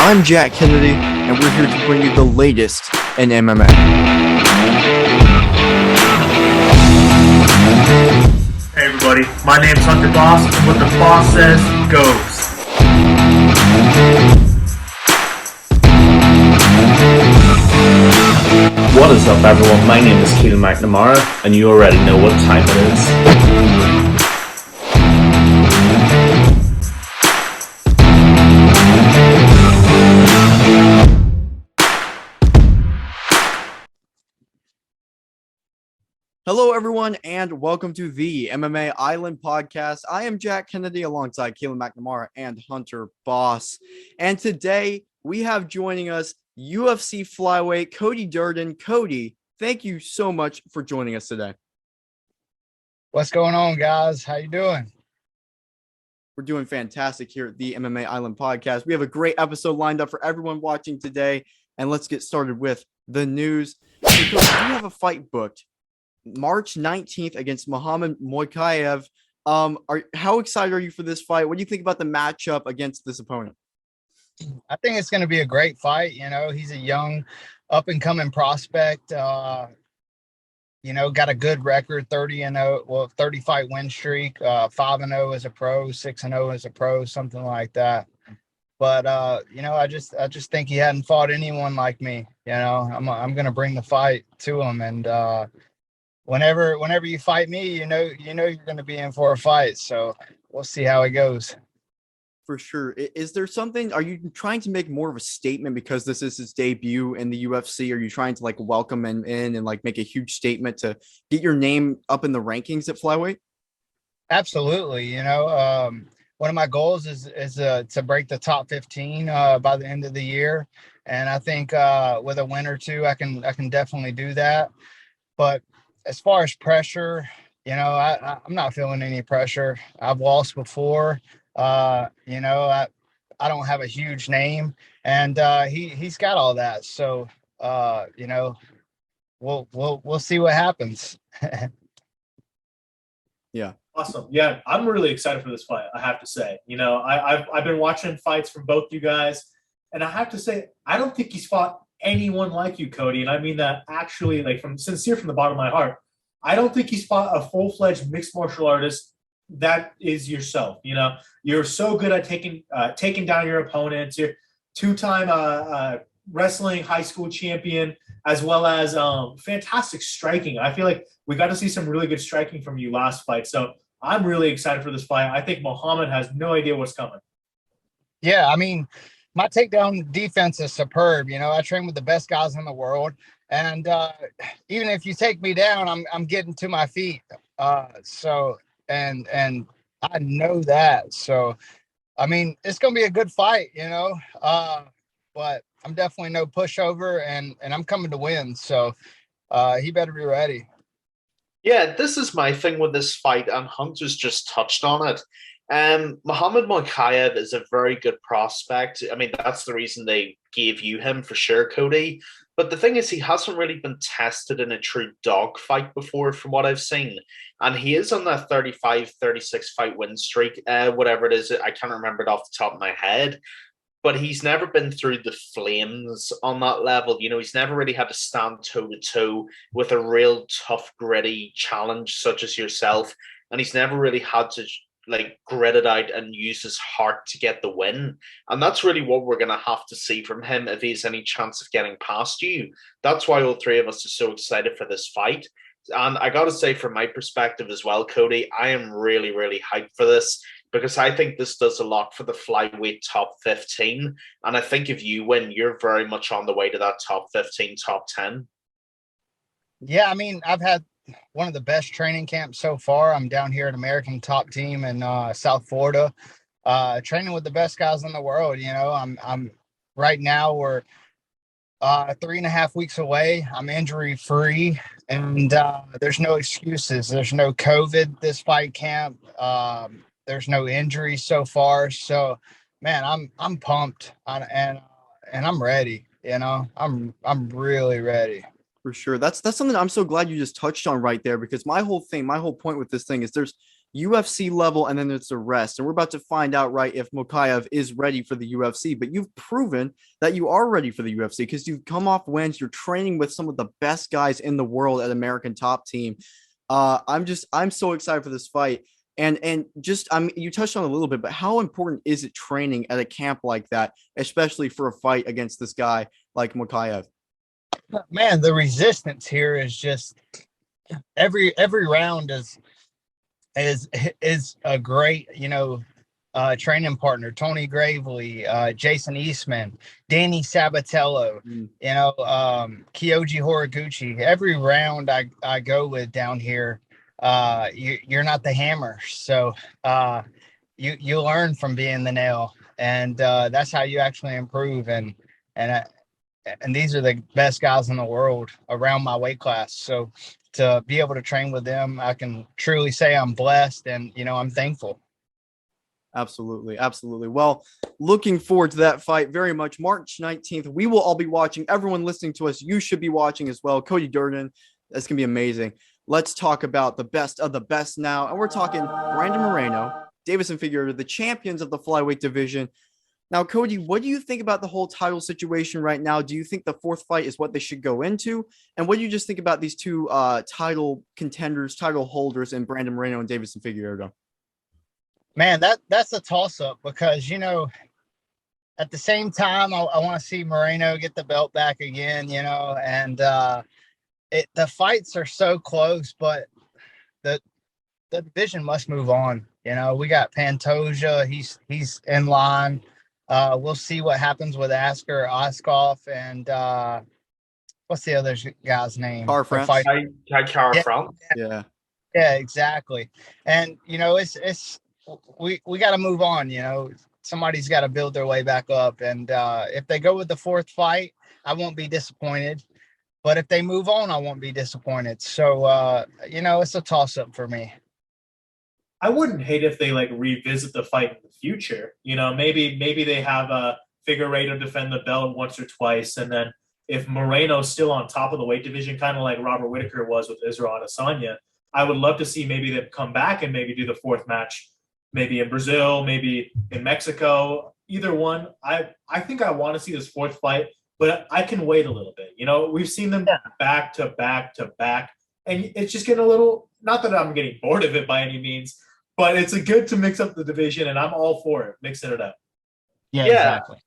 I'm Jack Kennedy, and we're here to bring you the latest in MMA. Hey everybody, my name's Hunter Boss, and what the boss says goes. What is up everyone, my name is Cody McNamara, and you already know what time it is. Hello, everyone, and welcome to the MMA Island Podcast. I am Jack Kennedy alongside Keelan McNamara and Hunter Boss. And today we have joining us UFC flyweight Cody Durden. Cody, thank you so much for joining us today. What's going on, guys? How you doing? We're doing fantastic here at the MMA Island Podcast. We have a great episode lined up for everyone watching today. And let's get started with the news. So, Cody, we have a fight booked March 19th against Mohammad Mokaev. How excited are you for this fight? What do you think about the matchup against this opponent? I think it's going to be a great fight. You know, he's a young, up-and-coming prospect. Got a good record, 30-0, 30-fight win streak, 5-0 as a pro, 6-0 as a pro, something like that. But I just think he hadn't fought anyone like me. You know, I'm going to bring the fight to him, and whenever you fight me, you know you're going to be in for a fight. So we'll see how it goes. For sure. Is there something, are you trying to make more of a statement because this is his debut in the UFC? Are you trying to welcome him in and make a huge statement to get your name up in the rankings at flyweight? Absolutely. One of my goals is to break the top 15 by the end of the year. And I think with a win or two, I can definitely do that. But as far as pressure, I'm not feeling any pressure. I've lost before. I don't have a huge name, and he's got all that. So we'll see what happens. Yeah. Awesome. Yeah, I'm really excited for this fight, I have to say. I've been watching fights from both you guys, and I have to say, I don't think he's fought anyone like you, Cody, and I mean that actually, from the bottom of my heart. I don't think he's fought a full-fledged mixed martial artist that is yourself. You're so good at taking down your opponents. You're two-time wrestling high school champion, as well as fantastic striking. I feel like we got to see some really good striking from you last fight. So I'm really excited for this fight. I think Mohammad has no idea what's coming. Yeah, I mean, my takedown defense is superb. I train with the best guys in the world. And even if you take me down, I'm getting to my feet. And I know that. So, I mean, it's going to be a good fight, but I'm definitely no pushover, and I'm coming to win. So he better be ready. Yeah, this is my thing with this fight, and Hunter's just touched on it. Mohammad Mokaev is a very good prospect. I mean, that's the reason they gave you him for sure, Cody. But the thing is, he hasn't really been tested in a true dog fight before, from what I've seen. And he is on that 35, 36 fight win streak, whatever it is. I can't remember it off the top of my head. But he's never been through the flames on that level. He's never really had to stand toe-to-toe with a real tough, gritty challenge such as yourself. And he's never really had to grit it out and use his heart to get the win. And that's really what we're going to have to see from him if he's any chance of getting past you. That's why all three of us are so excited for this fight. And I got to say, from my perspective as well, Cody, I am really, really hyped for this because I think this does a lot for the flyweight top 15. And I think if you win, you're very much on the way to that top 15, top 10. Yeah, I mean, I've had one of the best training camps so far. I'm down here at American Top Team in South Florida, training with the best guys in the world. I'm right now we're 3.5 weeks away. I'm injury free, and there's no excuses. There's no COVID this fight camp. There's no injury so far. So, man, I'm pumped, and I'm ready. I'm really ready. For sure. That's something I'm so glad you just touched on right there, because my whole point with this thing is there's UFC level, and then there's the rest. And we're about to find out, right, if Mokaev is ready for the UFC. But you've proven that you are ready for the UFC because you've come off wins. You're training with some of the best guys in the world at American Top Team. I'm so excited for this fight. And just, you touched on it a little bit, but how important is it training at a camp like that, especially for a fight against this guy like Mokaev? Man, the resistance here is just every round is a great, training partner. Tony Gravely, Jason Eastman, Danny Sabatello, Kyoji Horiguchi. Every round I go with down here, you're not the hammer, so you learn from being the nail, and that's how you actually improve. And these are the best guys in the world around my weight class. So to be able to train with them, I can truly say I'm blessed, and I'm thankful. Absolutely. Absolutely. Well, looking forward to that fight very much. March 19th, we will all be watching. Everyone listening to us, you should be watching as well. Cody Durden, that's going to be amazing. Let's talk about the best of the best now. And we're talking Brandon Moreno, Davison Figueiredo, the champions of the flyweight division. Now, Cody, what do you think about the whole title situation right now? Do you think the fourth fight is what they should go into? And what do you just think about these two title contenders, title holders, in Brandon Moreno and Davison Figueiredo? Man, that's a toss-up because, at the same time, I want to see Moreno get the belt back again, and the fights are so close, but the division must move on. We got Pantoja, he's in line. We'll see what happens with Askar Oskov and what's the other guy's name? Car France. Yeah, exactly. And it's we got to move on. Somebody's got to build their way back up. And if they go with the fourth fight, I won't be disappointed. But if they move on, I won't be disappointed. So it's a toss up for me. I wouldn't hate if they revisit the fight in the future. Maybe they have Figueiredo defend the belt once or twice, and then if Moreno's still on top of the weight division, kind of like Robert Whittaker was with Israel Adesanya, I would love to see maybe them come back and maybe do the fourth match, maybe in Brazil, maybe in Mexico. Either one. I think I want to see this fourth fight, but I can wait a little bit. We've seen them back to back to back, and it's just getting a little. Not that I'm getting bored of it by any means. But it's good to mix up the division, and I'm all for it, mixing it up. Yeah, exactly.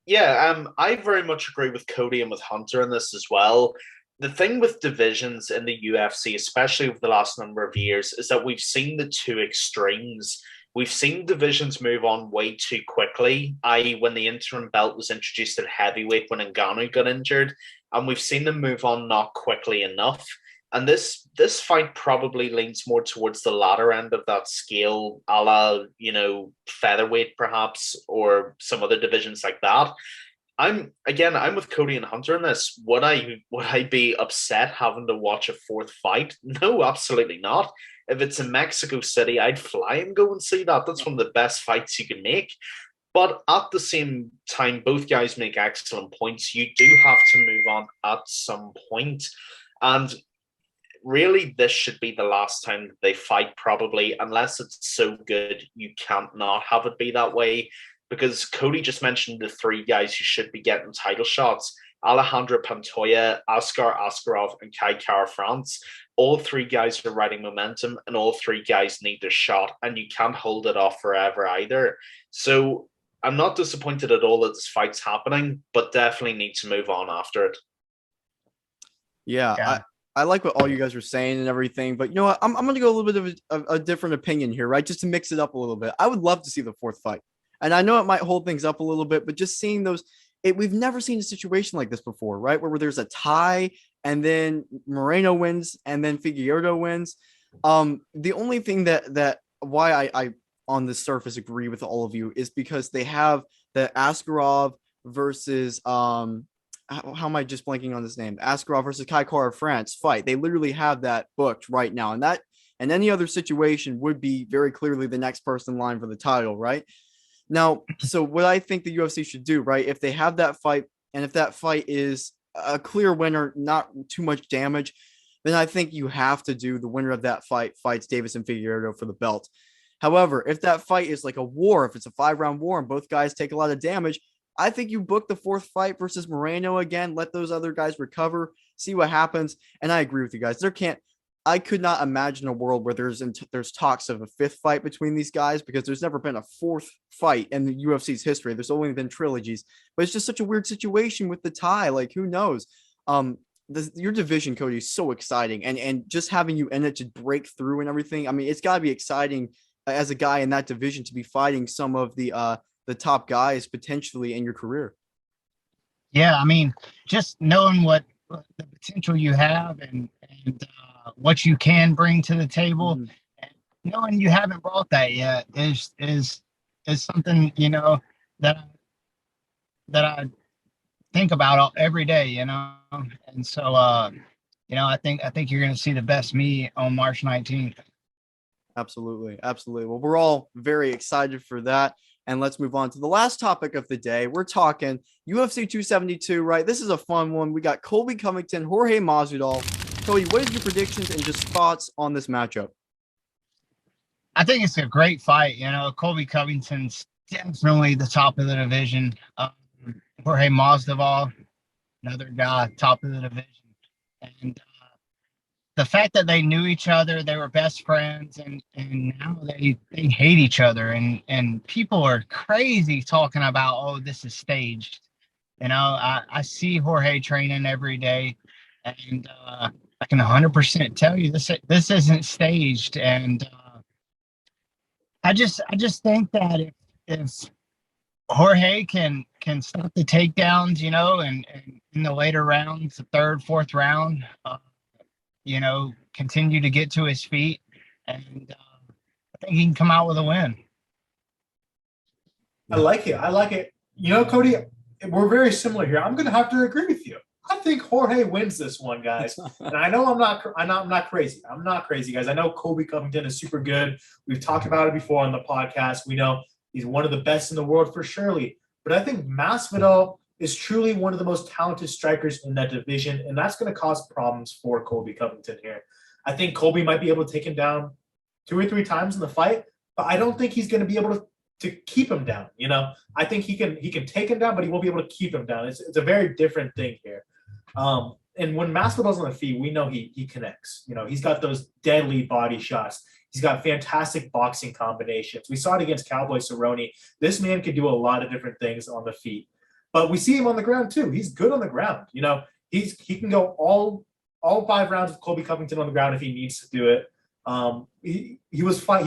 Yeah, I very much agree with Cody and with Hunter in this as well. The thing with divisions in the UFC, especially over the last number of years, is that we've seen the two extremes. We've seen divisions move on way too quickly, i.e. when the interim belt was introduced at heavyweight when Ngannou got injured, and we've seen them move on not quickly enough. And this fight probably leans more towards the latter end of that scale, a la, featherweight perhaps, or some other divisions like that. I'm with Cody and Hunter in this. Would I be upset having to watch a fourth fight? No, absolutely not. If it's in Mexico City, I'd fly and go and see that. That's one of the best fights you can make. But at the same time, both guys make excellent points. You do have to move on at some point. And really, this should be the last time they fight, probably, unless it's so good you can't not have it be that way. Because Cody just mentioned the three guys who should be getting title shots: Alejandro Pantoja, Askar Askarov, and Kai Kara France. All three guys are riding momentum, and all three guys need their shot, and you can't hold it off forever either. So I'm not disappointed at all that this fight's happening, but definitely need to move on after it. Yeah. I like what all you guys are saying and everything, but you know what? I'm going to go a little bit of a different opinion here, right? Just to mix it up a little bit. I would love to see the fourth fight. And I know it might hold things up a little bit, but just seeing those, we've never seen a situation like this before, right? Where there's a tie and then Moreno wins and then Figueiredo wins. The only thing that why I on the surface agree with all of you is because they have the Askarov versus how am I just blanking on this name? Askarov versus Kai Kara France fight. They literally have that booked right now. And any other situation would be very clearly the next person in line for the title, right? Now, so what I think the UFC should do, right? If they have that fight, and if that fight is a clear winner, not too much damage, then I think you have to do the winner of that fight fights Davis and Figueiredo for the belt. However, if that fight is like a war, if it's a 5-round war and both guys take a lot of damage, I think you book the fourth fight versus Moreno again, let those other guys recover, see what happens. And I agree with you guys. I could not imagine a world where there's talks of a fifth fight between these guys, because there's never been a fourth fight in the UFC's history. There's only been trilogies, but it's just such a weird situation with the tie. Like, who knows? Your division, Cody, is so exciting, and just having you in it to break through and everything. I mean, it's got to be exciting as a guy in that division to be fighting some of the top guys potentially in your career. Yeah, I mean, just knowing what the potential you have and what you can bring to the table, and knowing you haven't brought that yet is something, you know, that I think about every day, you know. And so you know, I think you're going to see the best me on March 19th. Absolutely. Well, we're all very excited for that. And let's move on to the last topic of the day. We're talking UFC 272, right? This is a fun one. We got Colby Covington, Jorge Masvidal. Cody, what is your predictions and just thoughts on this matchup? I think it's a great fight. You know, Colby Covington's definitely the top of the division. Jorge Masvidal, another guy, top of the division. And the fact that they knew each other, they were best friends, and now they hate each other, and people are crazy talking about, oh, this is staged. You know, I see Jorge training every day, and I can 100% tell you this isn't staged. And I just think that if Jorge can stop the takedowns, you know, and in the later rounds, the third, fourth round, you know, continue to get to his feet, and I think he can come out with a win. I like it. You know, Cody, we're very similar here. I'm going to have to agree with you. I think Jorge wins this one, guys. And I know I'm not crazy. I'm not crazy, guys. I know Colby Covington is super good. We've talked about it before on the podcast. We know he's one of the best in the world for surely. But I think Masvidal is truly one of the most talented strikers in that division, and that's going to cause problems for Colby Covington here. I think Colby might be able to take him down 2 or 3 times in the fight, but I don't think he's going to be able to keep him down. You know, I think he can take him down, but he won't be able to keep him down. It's a very different thing here. And when Masvidal's on the feet, we know he connects. You know, he's got those deadly body shots. He's got fantastic boxing combinations. We saw it against Cowboy Cerrone. This man can do a lot of different things on the feet. But we see him on the ground too. He's good on the ground. You know, he can go all 5 rounds with Colby Covington on the ground if he needs to do it. He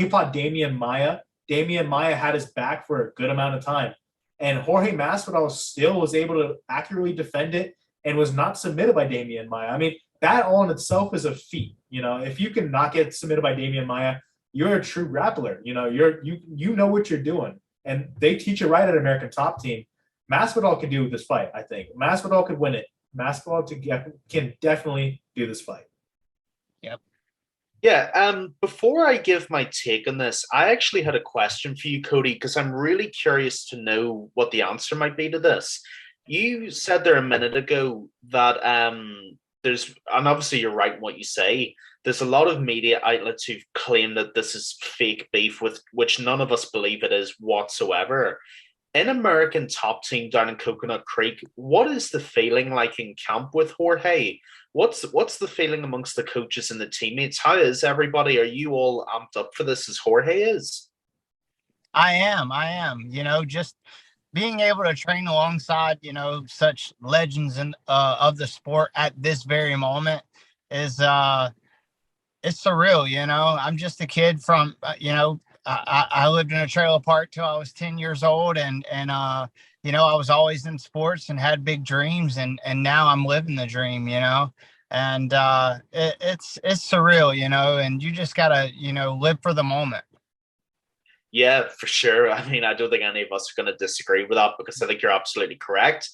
fought Damian Maia. Damian Maia had his back for a good amount of time. And Jorge Masvidal still was able to accurately defend it and was not submitted by Damian Maia. I mean, that all in itself is a feat. You know, if you can not get submitted by Damian Maia, you're a true grappler. You know, you know what you're doing. And they teach it right at American Top Team. Masvidal can do this fight, I think. Masvidal could win it. Masvidal can definitely do this fight. Yep. Yeah, before I give my take on this, I actually had a question for you, Cody, because I'm really curious to know what the answer might be to this. You said there a minute ago that there's, and obviously you're right in what you say, there's a lot of media outlets who've claimed that this is fake beef, with which none of us believe it is whatsoever. In American Top Team down in Coconut Creek, what is the feeling like in camp with Jorge? What's the feeling amongst the coaches and the teammates? How is everybody? Are you all amped up for this as Jorge is? I am. You know, just being able to train alongside, you know, such legends of the sport at this very moment is it's surreal. You know, I'm just a kid from you know, I lived in a trailer park till I was 10 years old, and you know, I was always in sports and had big dreams, and now I'm living the dream, you know. And it's surreal, you know, and you just gotta, you know, live for the moment. Yeah, for sure. I mean, I don't think any of us are going to disagree with that, because I think you're absolutely correct.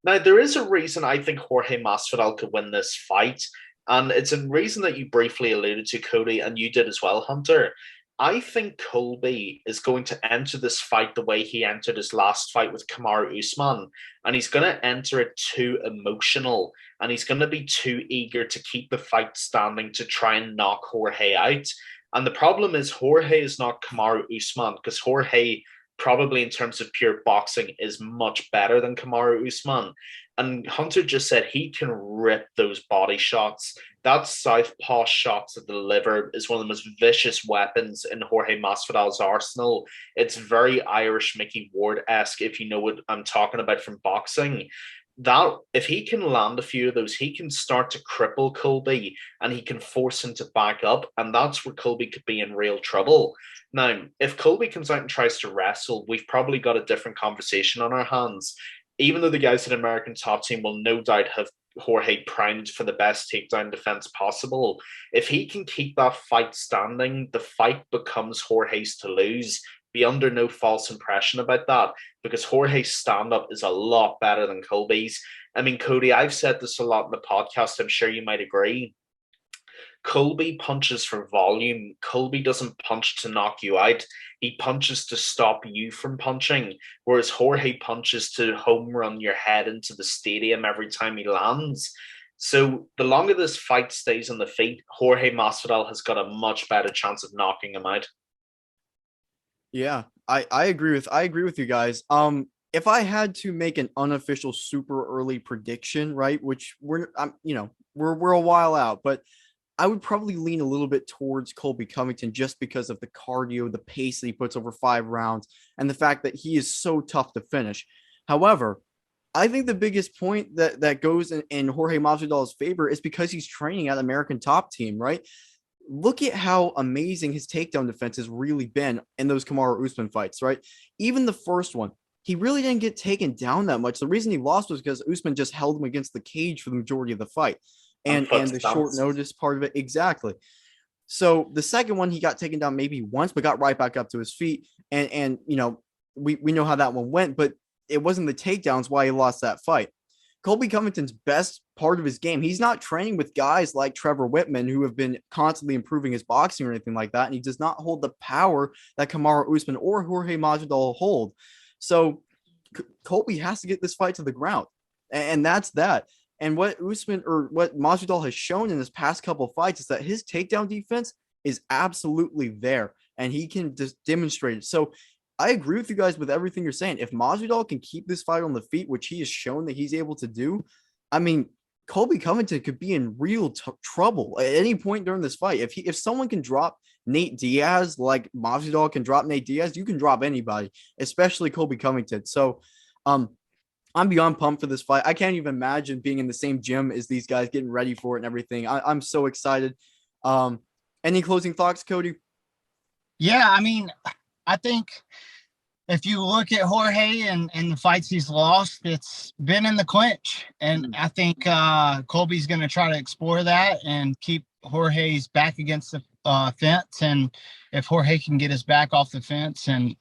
Now, there is a reason I think Jorge Masvidal could win this fight, and it's a reason that you briefly alluded to, Cody, and you did as well, Hunter. I think Colby is going to enter this fight the way he entered his last fight with Kamaru Usman, and he's going to enter it too emotional, and he's going to be too eager to keep the fight standing to try and knock Jorge out. And the problem is Jorge is not Kamaru Usman, because Jorge, probably in terms of pure boxing, is much better than Kamaru Usman. And Hunter just said he can rip those body shots. That southpaw shot to the liver is one of the most vicious weapons in Jorge Masvidal's arsenal. It's very Irish Mickey Ward-esque, if you know what I'm talking about from boxing. That if he can land a few of those, he can start to cripple Colby and he can force him to back up. And that's where Colby could be in real trouble. Now, if Colby comes out and tries to wrestle, we've probably got a different conversation on our hands. Even though the guys at American Top Team will no doubt have Jorge primed for the best takedown defense possible, if he can keep that fight standing, the fight becomes Jorge's to lose. Be under no false impression about that, because Jorge's stand-up is a lot better than Colby's. I mean, Cody, I've said this a lot in the podcast. I'm sure you might agree. Colby punches for volume. Colby doesn't punch to knock you out. He punches to stop you from punching, whereas Jorge punches to home run your head into the stadium every time he lands. So the longer this fight stays on the feet, Jorge Masvidal has got a much better chance of knocking him out. Yeah, I agree with you guys. If I had to make an unofficial super early prediction, right, which we're a while out, but I would probably lean a little bit towards Colby Covington just because of the cardio, the pace that he puts over 5 rounds, and the fact that he is so tough to finish. However, I think the biggest point that goes in Jorge Masvidal's favor is because he's training at American Top Team, right? Look at how amazing his takedown defense has really been in those Kamaru Usman fights, right? Even the first one, he really didn't get taken down that much. The reason he lost was because Usman just held him against the cage for the majority of the fight. And the short notice part of it. Exactly. So the second one, he got taken down maybe once, but got right back up to his feet. And we know how that one went, but it wasn't the takedowns why he lost that fight. Colby Covington's best part of his game, he's not training with guys like Trevor Whitman who have been constantly improving his boxing or anything like that. And he does not hold the power that Kamaru Usman or Jorge Masvidal hold. So Colby has to get this fight to the ground. And that's that. And what Usman or what Masvidal has shown in his past couple of fights is that his takedown defense is absolutely there, and he can just demonstrate it. So I agree with you guys with everything you're saying. If Masvidal can keep this fight on the feet, which he has shown that he's able to do, I mean, Colby Covington could be in real trouble at any point during this fight. If someone can drop Nate Diaz like Masvidal can drop Nate Diaz, you can drop anybody, especially Colby Covington. So, I'm beyond pumped for this fight. I can't even imagine being in the same gym as these guys, getting ready for it and everything. I'm so excited. Any closing thoughts, Cody? Yeah, I mean, I think if you look at Jorge and the fights he's lost, it's been in the clinch. And I think Colby's going to try to explore that and keep Jorge's back against the fence. And if Jorge can get his back off the fence and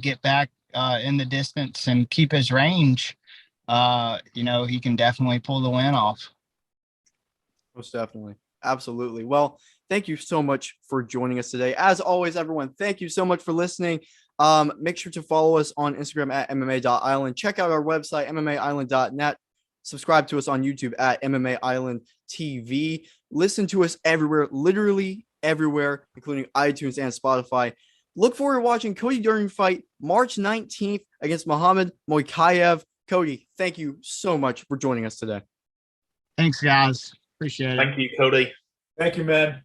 get back in the distance and keep his range, he can definitely pull the win off. Most definitely. Absolutely. Well, thank you so much for joining us today. As always, everyone, thank you so much for listening. Make sure to follow us on Instagram at MMA.island. Check out our website, MMAisland.net. Subscribe to us on YouTube at MMA Island TV. Listen to us everywhere, literally everywhere, including iTunes and Spotify. Look forward to watching Cody Durden fight March 19th against Mohammad Mokaev. Cody, thank you so much for joining us today. Thanks, guys. Appreciate it. Thank you, Cody. Thank you, man.